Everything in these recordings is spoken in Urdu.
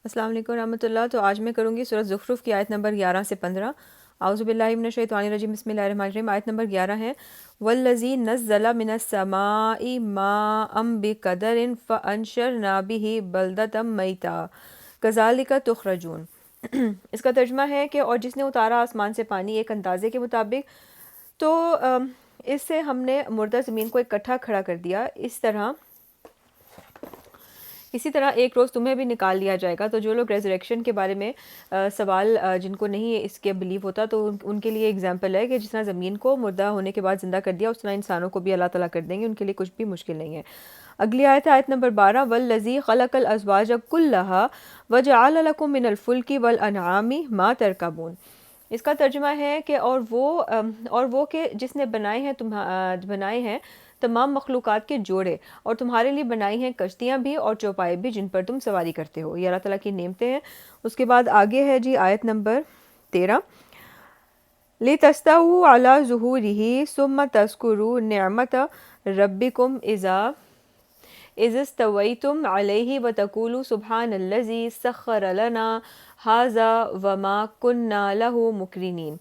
السلام علیکم ورحمۃ اللہ۔ تو آج میں کروں گی سورۃ زخرف کی آیت نمبر 11 سے 15۔ اعوذ باللہ من الشیطان الرجیم، بسم اللہ الرحمن الرحیم۔ آیت نمبر 11 ہے والذی نزل من السماء ماء بقدر فانشرنا به بلدۃ میتا کذالک تخرجون۔ اس کا ترجمہ ہے کہ اور جس نے اتارا آسمان سے پانی ایک اندازے کے مطابق، تو اس سے ہم نے مردہ زمین کو اکٹھا کھڑا کر دیا، اسی طرح ایک روز تمہیں بھی نکال لیا جائے گا۔ تو جو لوگ ریزریکشن کے بارے میں سوال جن کو نہیں اس کے بلیو ہوتا، تو ان کے لیے اگزامپل ہے کہ جس طرح زمین کو مردہ ہونے کے بعد زندہ کر دیا، اس طرح انسانوں کو بھی اللہ تعالیٰ کر دیں گے، ان کے لیے کچھ بھی مشکل نہیں ہے۔ اگلی آیت ہے آیت نمبر 12، والذی خلق الازواج کلھا وجعل لکم من الفلک والانعام ما ترکبون۔ اس کا ترجمہ ہے کہ اور وہ کہ جس نے بنائے ہیں تمام مخلوقات کے جوڑے، اور تمہارے لیے بنائی ہیں کشتیاں بھی اور چوپائے بھی جن پر تم سواری کرتے ہو۔ یہ اللہ تعالیٰ کی نعمتیں ہیں۔ اس کے بعد آگے ہے جی آیت نمبر 13، لِتَسْتَوُوا عَلَى ظُهُورِهِ ثُمَّ تَذْكُرُوا نِعْمَةَ رَبِّكُمْ إِذِ اسْتَوَيْتُمْ عَلَيْهِ وَتَقُولُوا سُبْحَانَ الَّذِي سَخَّرَ لَنَا هَٰذَا وَمَا كُنَّا لَهُ مُقْرِنِينَ۔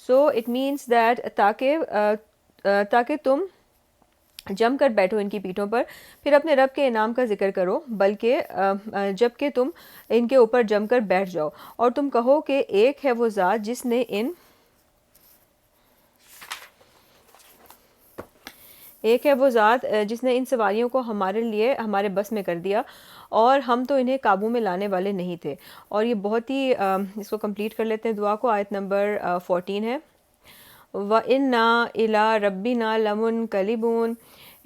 So it means that تاکہ تم جم کر بیٹھو ان کی پیٹھوں پر، پھر اپنے رب کے انعام کا ذکر کرو، بلکہ جب کہ تم ان کے اوپر جم کر بیٹھ جاؤ، اور تم کہو کہ ایک ہے وہ ذات جس نے ان سواریوں کو ہمارے لیے ہمارے بس میں کر دیا، اور ہم تو انہیں قابو میں لانے والے نہیں تھے۔ اور یہ بہت ہی اس کو کمپلیٹ کر لیتے ہیں دعا کو۔ آیت نمبر 14 ہے، وَإِنَّا إِلَىٰ رَبِّنَا لَمُنْقَلِبُونَ۔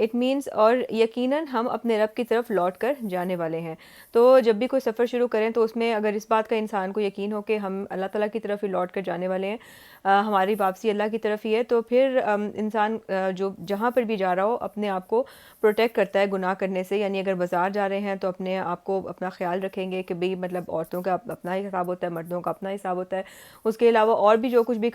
اٹ مینس اور یقیناً ہم اپنے رب کی طرف لوٹ کر جانے والے ہیں۔ تو جب بھی کوئی سفر شروع کریں تو اس میں اگر اس بات کا انسان کو یقین ہو کہ ہم اللہ تعالیٰ کی طرف ہی لوٹ کر جانے والے ہیں، ہماری واپسی اللہ کی طرف ہی ہے، تو پھر انسان جو جہاں پر بھی جا رہا ہو اپنے آپ کو پروٹیکٹ کرتا ہے گناہ کرنے سے۔ یعنی اگر بازار جا رہے ہیں تو اپنے آپ کو اپنا خیال رکھیں گے کہ بھئی مطلب عورتوں کا اپنا ہی حساب ہوتا ہے، مردوں کا اپنا حساب ہوتا ہے۔ اس کے علاوہ اور بھی جو کچھ بھی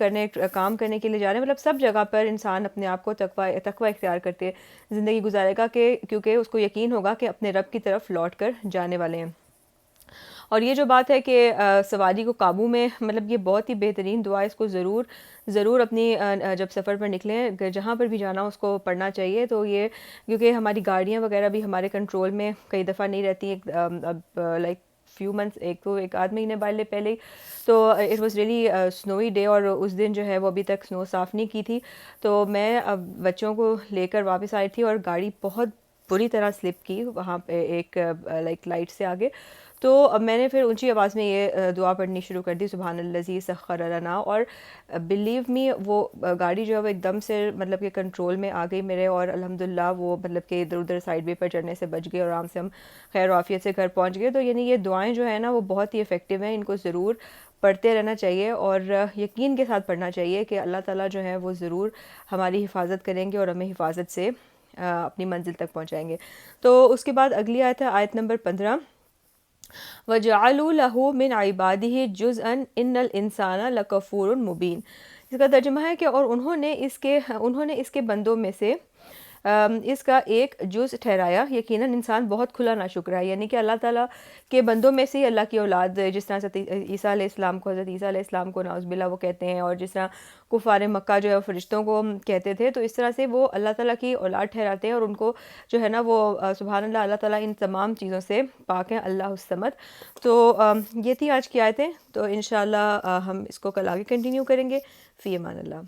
کام کرنے کے لیے جا رہے ہیں، مطلب سب جگہ پر انسان اپنے آپ کو تقوی اختیار کرتے زندگی گزارے گا، کہ کیونکہ اس کو یقین ہوگا کہ اپنے رب کی طرف لوٹ کر جانے والے ہیں۔ اور یہ جو بات ہے کہ سواری کو قابو میں، مطلب یہ بہت ہی بہترین دعا ہے، اس کو ضرور اپنی جب سفر پر نکلیں جہاں پر بھی جانا اس کو پڑھنا چاہیے۔ تو یہ کیونکہ ہماری گاڑیاں وغیرہ بھی ہمارے کنٹرول میں کئی دفعہ نہیں رہتی، اب لائک فیو منتھس، ایک آدھ مہینے پہلے ہی تو اٹ واز ریئلی سنوئی ڈے، اور اس دن جو ہے وہ ابھی تک سنو صاف نہیں کی تھی۔ تو میں اب بچوں کو لے کر واپس آئی تھی، اور گاڑی بہت بری طرح سلپ کی وہاں پہ ایک لائک لائٹ سے آگے۔ تو اب میں نے پھر اونچی آواز میں یہ دعا پڑھنی شروع کر دی، سبحان الذی سخر لنا، اور بلیو می وہ گاڑی جو ہے وہ ایک دم سے مطلب کہ کنٹرول میں آ گئی میرے، اور الحمدللہ وہ مطلب کہ ادھر ادھر سائڈ وے پر چڑھنے سے بچ گئے، اور آرام سے ہم خیر و عافیت سے گھر پہنچ گئے۔ تو یعنی یہ دعائیں جو ہیں نا وہ بہت ہی افیکٹو ہیں، ان کو ضرور پڑھتے رہنا چاہیے، اور یقین کے ساتھ پڑھنا چاہیے کہ اللہ تعالیٰ جو ہے وہ ضرور ہماری حفاظت کریں گے، اور ہمیں حفاظت سے اپنی منزل تک پہنچائیں گے۔ تو اس کے بعد اگلی آیت ہے آیت نمبر 15، وَجَعَلُوا لَهُ مِنْ عِبَادِهِ جُزْءًا إِنَّ الْإِنسَانَ لَكَفُورٌ مُبِينٌ۔ اس کا ترجمہ ہے کہ اور انہوں نے اس کے بندوں میں سے اس کا ایک جز ٹھہرایا، یقیناً انسان بہت کھلا ناشکر ہے۔ یعنی کہ اللہ تعالیٰ کے بندوں میں سے ہی اللہ کی اولاد، جس طرح حضرت عیسیٰ علیہ السلام کو نعوذ باللہ وہ کہتے ہیں، اور جس طرح کفار مکہ جو ہے فرشتوں کو کہتے تھے، تو اس طرح سے وہ اللہ تعالیٰ کی اولاد ٹھہراتے ہیں، اور ان کو جو ہے نا وہ سبحان اللہ، اللہ تعالیٰ ان تمام چیزوں سے پاک ہیں، اللہ الصمد۔ تو یہ تھی آج کی آیتیں، تو انشاءاللہ ہم اس کو کل آگے کنٹینیو کریں گے۔ فی امان اللہ۔